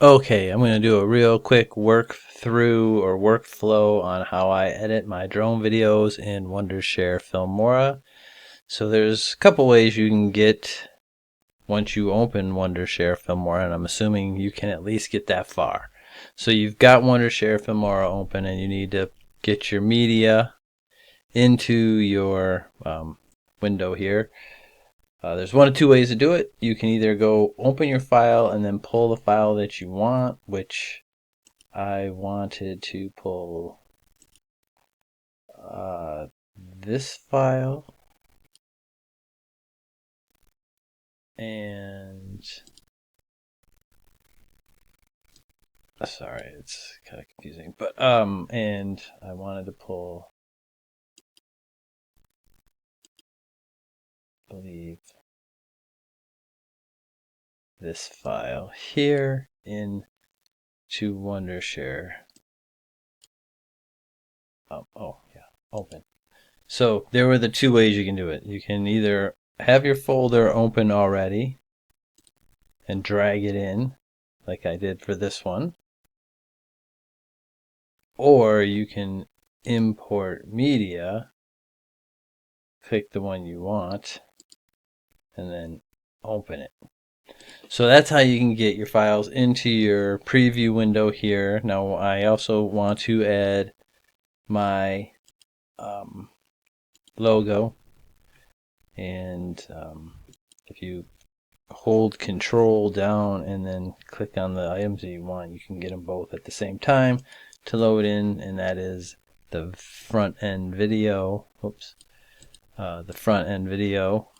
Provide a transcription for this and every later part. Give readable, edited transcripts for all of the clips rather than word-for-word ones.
Okay, I'm going to do a real quick work through or workflow on how I edit my drone videos in Wondershare Filmora. So there's a couple ways you can get once you open Wondershare Filmora, and I'm assuming you can at least get that far. So you've got Wondershare Filmora open and you need to get your media into your window here. There's one of two ways to do it. You can either go open your file and then pull the file that you want, which I wanted to pull this file, and sorry, it's kind of confusing, but and I wanted to pull, I believe, this file here into Wondershare. Oh yeah, open. So there were the two ways you can do it. You can either have your folder open already and drag it in like I did for this one, or you can import media, click the one you want, and then open it. So that's how you can get your files into your preview window here. Now I also want to add my logo, and if you hold control down and then click on the items that you want, you can get them both at the same time to load in, and that is the front end video. Oops. The front end video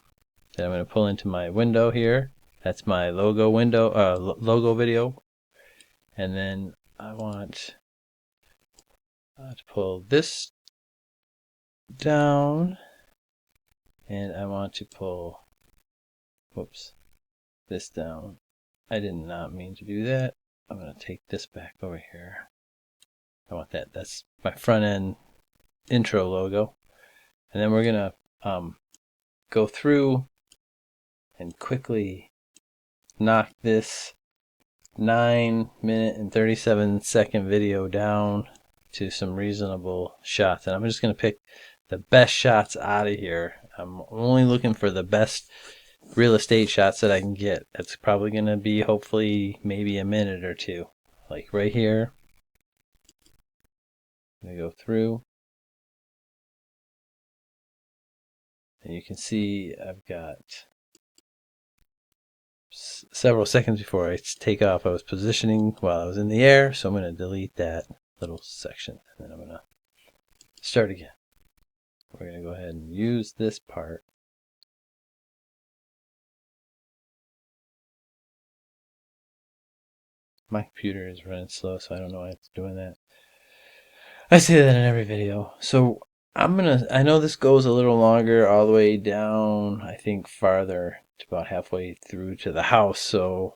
that I'm going to pull into my window here. That's my logo window, logo video. And then I want to pull this down, and I want to pull, whoops, this down. I did not mean to do that. I'm going to take this back over here. I want that. That's my front end intro logo. And then we're going to go through and quickly knock this 9-minute and 37-second video down to some reasonable shots. And I'm just going to pick the best shots out of here. I'm only looking for the best real estate shots that I can get. It's probably going to be hopefully maybe a minute or two. Like right here. I'm going to go through. And you can see I've got several seconds before I take off. I was positioning while I was in the air, so I'm going to delete that little section. And then I'm going to start again. We're going to go ahead and use this part. My computer is running slow, so I don't know why it's doing that. I say that in every video. So I know this goes a little longer all the way down, I think farther to about halfway through to the house. So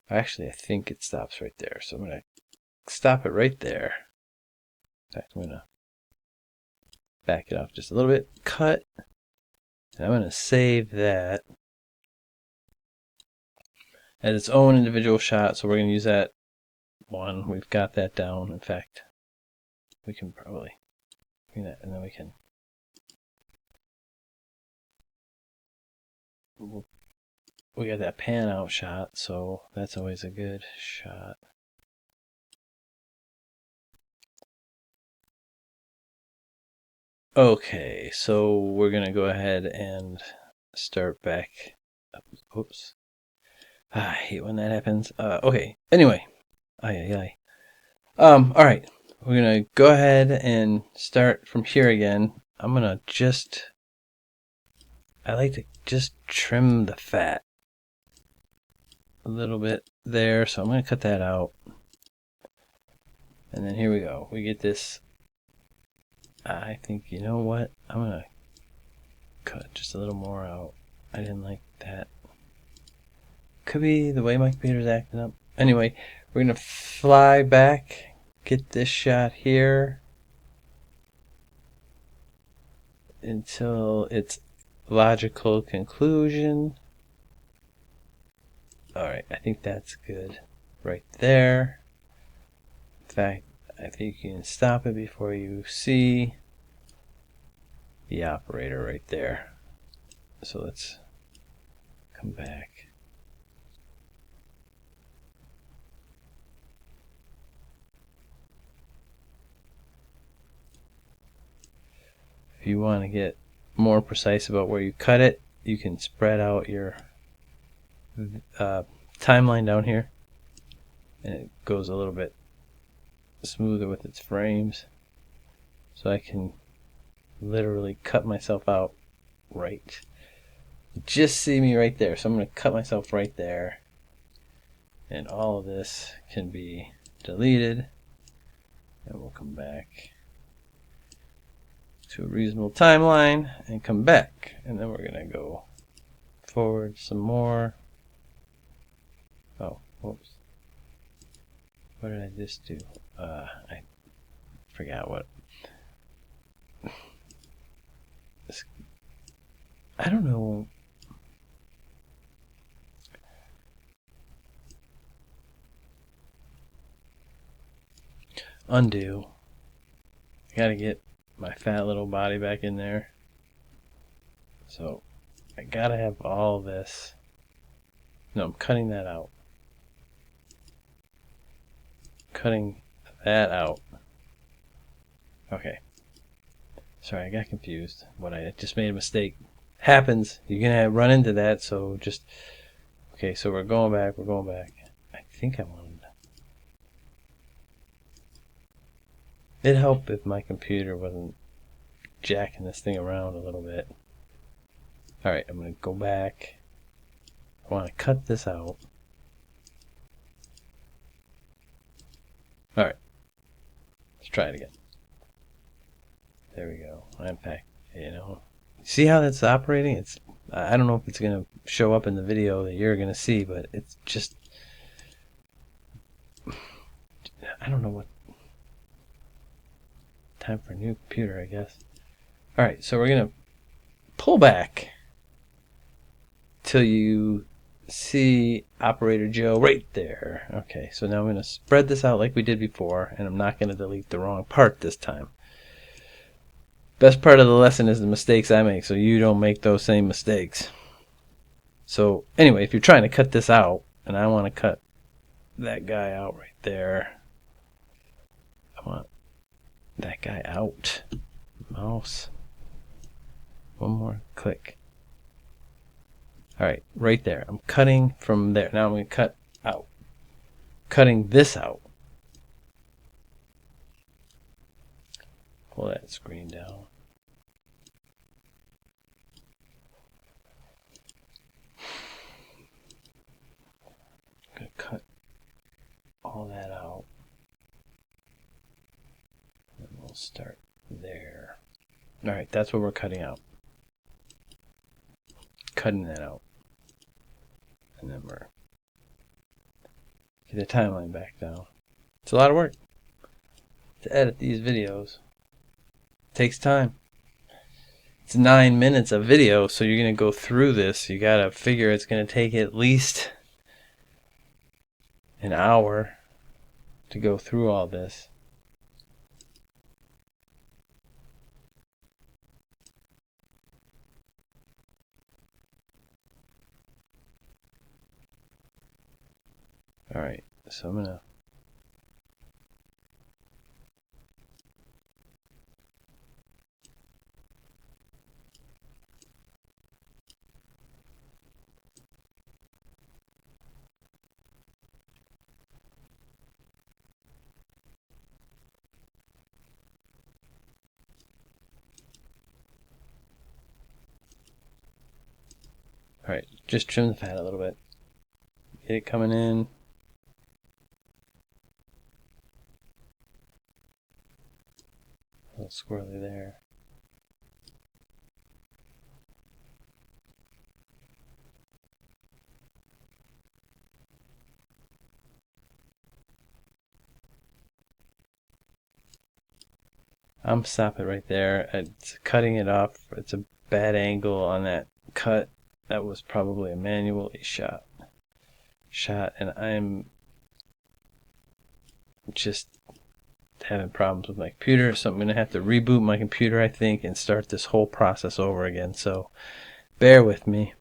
actually, I think it stops right there. So I'm going to stop it right there. In fact, I'm going to back it off just a little bit, cut, and I'm going to save that as its own individual shot. So we're going to use that one. We've got that down. In fact, we can probably do that, and then we got that pan out shot, so that's always a good shot. Okay, so we're going to go ahead and start back. Oops. I hate when that happens. Okay, anyway. Alright. We're going to go ahead and start from here again. I'm going to I like to just trim the fat a little bit there, so I'm going to cut that out. And then here we go. We get this. I think, you know what? I'm going to cut just a little more out. I didn't like that. Could be the way my computer's acting up. Anyway, we're going to fly back, get this shot here until its logical conclusion. Alright, I think that's good. right there. In fact, I think you can stop it before you see the operator right there. So let's come back. If you want to get more precise about where you cut it, you can spread out your timeline down here, and it goes a little bit smoother with its frames. So I can literally cut myself out right. You just see me right there. So I'm going to cut myself right there. And all of this can be deleted. And we'll come back to a reasonable timeline and come back. And then we're going to go forward some more. Oh, whoops. What did I just do? I forgot what. I don't know. Undo. I gotta get my fat little body back in there. So I gotta have all this. No, I'm cutting that out. Cutting that out. Okay. Sorry, I got confused. I just made a mistake. Happens. You're gonna run into that. So just okay. So we're going back. We're going back. I think I wanted. It'd help if my computer wasn't jacking this thing around a little bit. All right, I'm gonna go back. I want to cut this out. All right, let's try it again. There we go. Unpack. You know, see how that's operating? It's I don't know if it's gonna show up in the video that you're gonna see, but it's just I don't know what. Time for a new computer, I guess. All right, so we're gonna pull back till you see Operator Joe right there. Okay, so now I'm gonna spread this out like we did before, and I'm not gonna delete the wrong part this time. Best part of the lesson is the mistakes I make, so you don't make those same mistakes. So anyway, if you're trying to cut this out, and I want to cut that guy out right there, I want that guy out. Mouse. One more click. Alright, right there. I'm cutting from there. Now I'm going to cut out. Cutting this out. Pull that screen down. I'm going to cut all that out. And we'll start there. Alright, that's what we're cutting out. Cutting that out. And then we're get the timeline back down. It's a lot of work to edit these videos. It takes time. It's 9 minutes of video, so you're going to go through this. You got to figure it's going to take at least an hour to go through all this. Alright, so I'm going to Alright, just trim the fat a little bit. Get it coming in. A little squirrely there. I'm stopping right there. It's cutting it off. It's a bad angle on that cut. That was probably a manually shot. And I'm just having problems with my computer, so I'm going to have to reboot my computer, I think, and start this whole process over again. So bear with me.